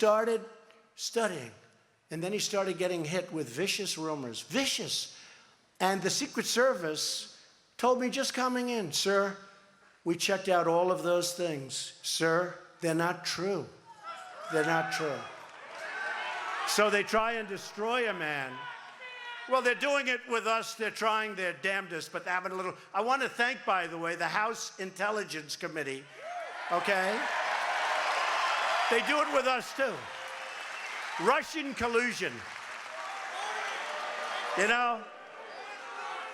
started studying. And then he started getting hit with vicious rumors, vicious. And the Secret Service told me just coming in, sir, we checked out all of those things. Sir, they're not true. They're not true. So they try and destroy a man. Well, they're doing it with us. They're trying their damnedest, but they're having a little. I want to thank, by the way, the House Intelligence Committee, okay? They do it with us, too. Russian collusion. You know,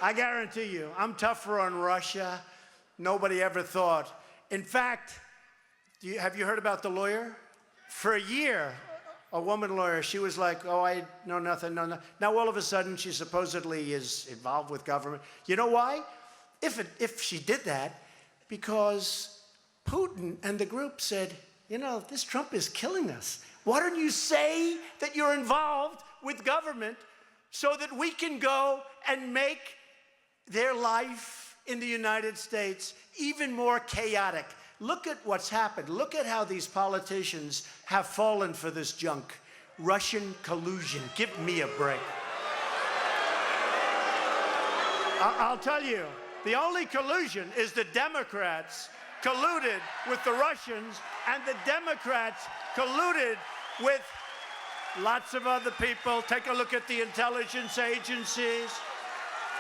I guarantee you, I'm tougher on Russia. Nobody ever thought. In fact, have you heard about the lawyer? For a year, a woman lawyer, she was like, oh, I know nothing, no. Now, all of a sudden, she supposedly is involved with government. You know why? If she did that, because Putin and the group said, you know, this Trump is killing us. Why don't you say that you're involved with government so that we can go and make their life in the United States even more chaotic? Look at what's happened. Look at how these politicians have fallen for this junk. Russian collusion. Give me a break. I'll tell you, the only collusion is the Democrats colluded with the Russians, and the Democrats colluded with lots of other people. Take a look at the intelligence agencies.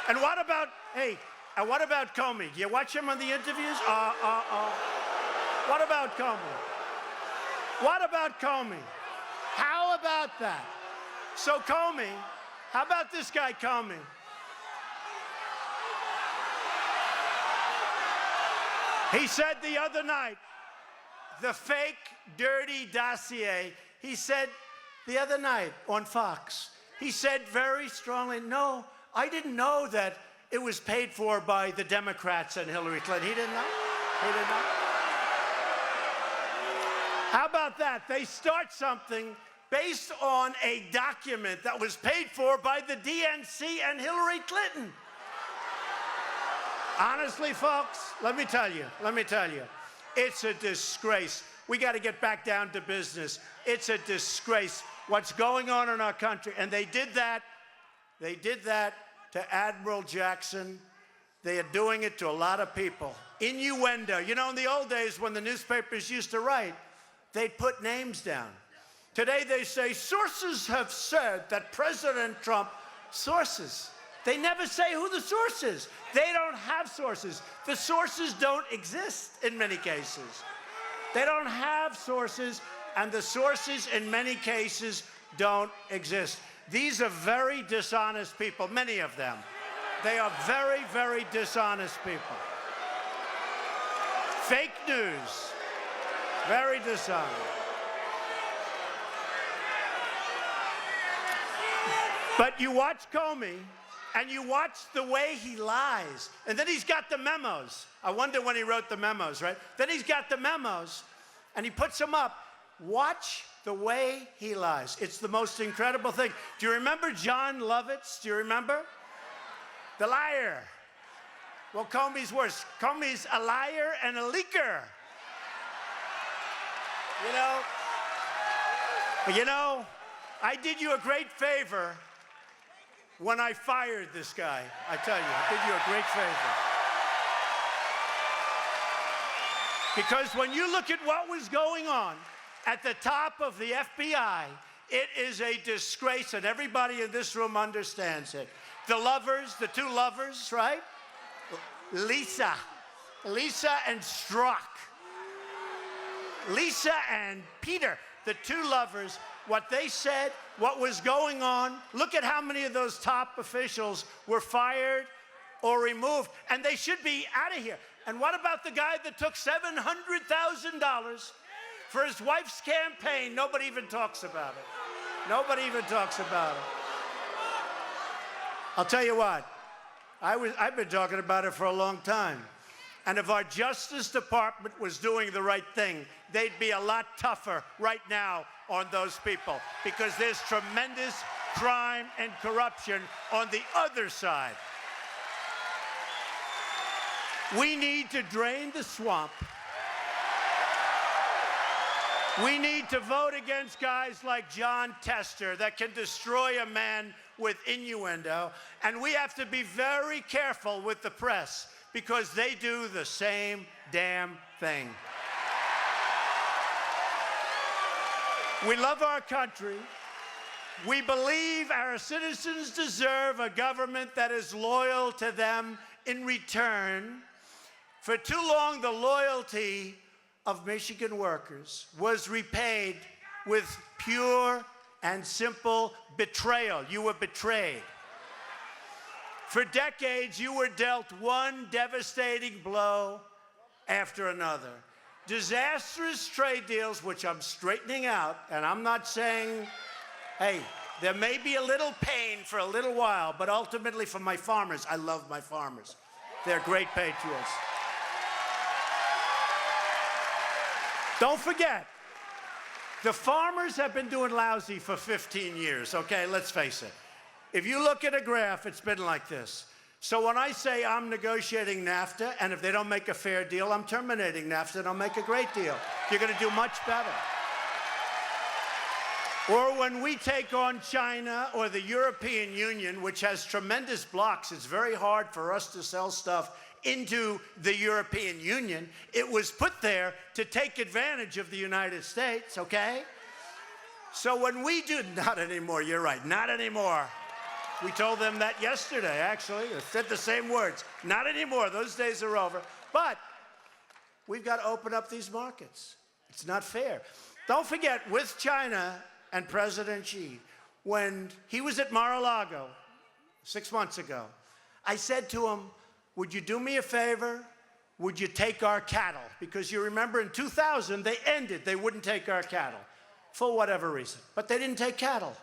And what about, and what about Comey? Do you watch him on the interviews? What about Comey? What about Comey? How about that? So Comey, how about this guy Comey? He said the other night, the fake, dirty dossier, he said the other night on Fox, he said very strongly, no, I didn't know that it was paid for by the Democrats and Hillary Clinton. He didn't know. He didn't know. How about that? They start something based on a document that was paid for by the DNC and Hillary Clinton. Honestly, folks, let me tell you, it's a disgrace. We got to get back down to business. It's a disgrace what's going on in our country. And they did that to Admiral Jackson. They are doing it to a lot of people. Innuendo. You know, in the old days when the newspapers used to write, they'd put names down. Today they say, sources have said that President Trump, sources. They never say who the source is. They don't have sources. The sources don't exist in many cases. They don't have sources, and the sources in many cases don't exist. These are very dishonest people, many of them. They are very, very dishonest people. Fake news, very dishonest. But you watch Comey, and you watch the way he lies. And then he's got the memos. I wonder when he wrote the memos, right? Then he's got the memos, and he puts them up. Watch the way he lies. It's the most incredible thing. Do you remember John Lovitz? Do you remember? The liar. Well, Comey's worse. Comey's a liar and a leaker. You know, I did you a great favor when I fired this guy. I tell you, I did you a great favor. Because when you look at what was going on at the top of the FBI, it is a disgrace, and everybody in this room understands it. The lovers, the two lovers, right? Lisa and Strzok. Lisa and Peter, the two lovers, what they said, what was going on. Look at how many of those top officials were fired or removed, and they should be out of here. And what about the guy that took $700,000 for his wife's campaign? Nobody even talks about it. Nobody even talks about it. I'll tell you what, I've been talking about it for a long time. And if our Justice Department was doing the right thing, they'd be a lot tougher right now on those people, because there's tremendous crime and corruption on the other side. We need to drain the swamp. We need to vote against guys like John Tester that can destroy a man with innuendo. And we have to be very careful with the press because they do the same damn thing. We love our country. We believe our citizens deserve a government that is loyal to them in return. For too long, the loyalty of Michigan workers was repaid with pure and simple betrayal. You were betrayed. For decades, you were dealt one devastating blow after another. Disastrous trade deals, which I'm straightening out, and I'm not saying, hey, there may be a little pain for a little while, but ultimately for my farmers, I love my farmers. They're great patriots. Don't forget, the farmers have been doing lousy for 15 years, okay? Let's face it. If you look at a graph, it's been like this. So when I say I'm negotiating NAFTA, and if they don't make a fair deal, I'm terminating NAFTA and I'll make a great deal. You're going to do much better. Or when we take on China or the European Union, which has tremendous blocks, it's very hard for us to sell stuff into the European Union. It was put there to take advantage of the United States, okay? So when we do, not anymore, you're right, not anymore. We told them that yesterday, actually. They said the same words. Not anymore, those days are over. But we've got to open up these markets. It's not fair. Don't forget, with China and President Xi, when he was at Mar-a-Lago 6 months ago, I said to him, would you do me a favor? Would you take our cattle? Because you remember in 2000, they wouldn't take our cattle for whatever reason. But they didn't take cattle.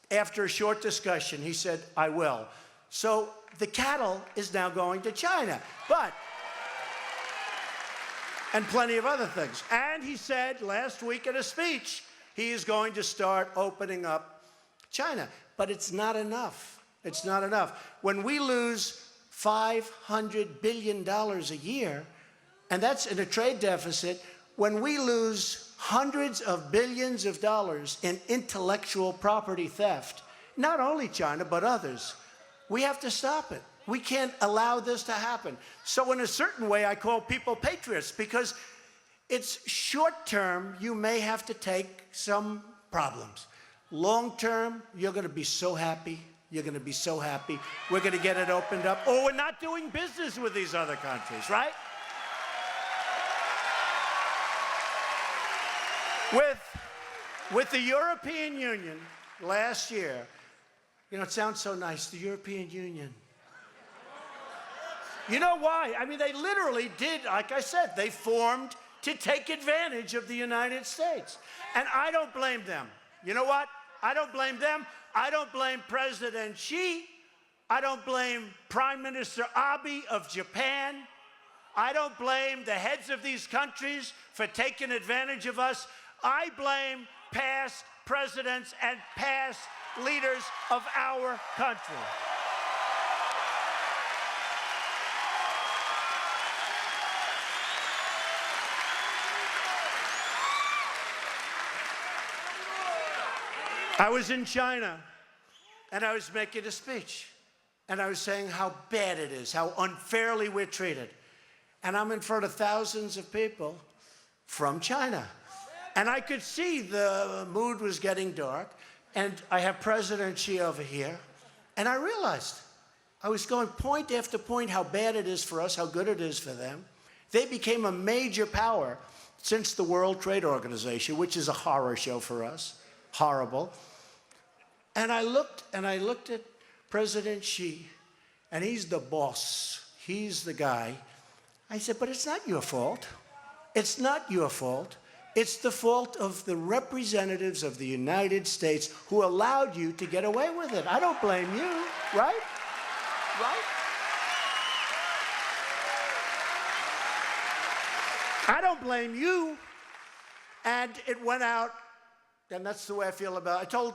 After a short discussion, he said, I will. So the cattle is now going to China. And plenty of other things. And he said last week in a speech, he is going to start opening up China. But it's not enough. It's not enough. When we lose $500 billion a year, and that's in a trade deficit, when we lose hundreds of billions of dollars in intellectual property theft, not only China, but others, we have to stop it. We can't allow this to happen. So in a certain way, I call people patriots, because it's short term, you may have to take some problems. Long term, you're going to be so happy. You're going to be so happy. We're going to get it opened up. Or we're not doing business with these other countries, right? With the European Union last year, you know, it sounds so nice, the European Union. You know why? I mean, they literally did, like I said, they formed to take advantage of the United States. And I don't blame them. You know what? I don't blame them. I don't blame President Xi. I don't blame Prime Minister Abe of Japan. I don't blame the heads of these countries for taking advantage of us. I blame past presidents and past leaders of our country. I was in China, and I was making a speech, and I was saying how bad it is, how unfairly we're treated. And I'm in front of thousands of people from China. And I could see the mood was getting dark, and I have President Xi over here, and I realized I was going point after point how bad it is for us, how good it is for them. They became a major power since the World Trade Organization, which is a horror show for us, horrible. And I looked at President Xi, and he's the boss. He's the guy. I said, but it's not your fault. It's not your fault. It's the fault of the representatives of the United States who allowed you to get away with it. I don't blame you, right? Right? I don't blame you. And it went out, and that's the way I feel about it. I told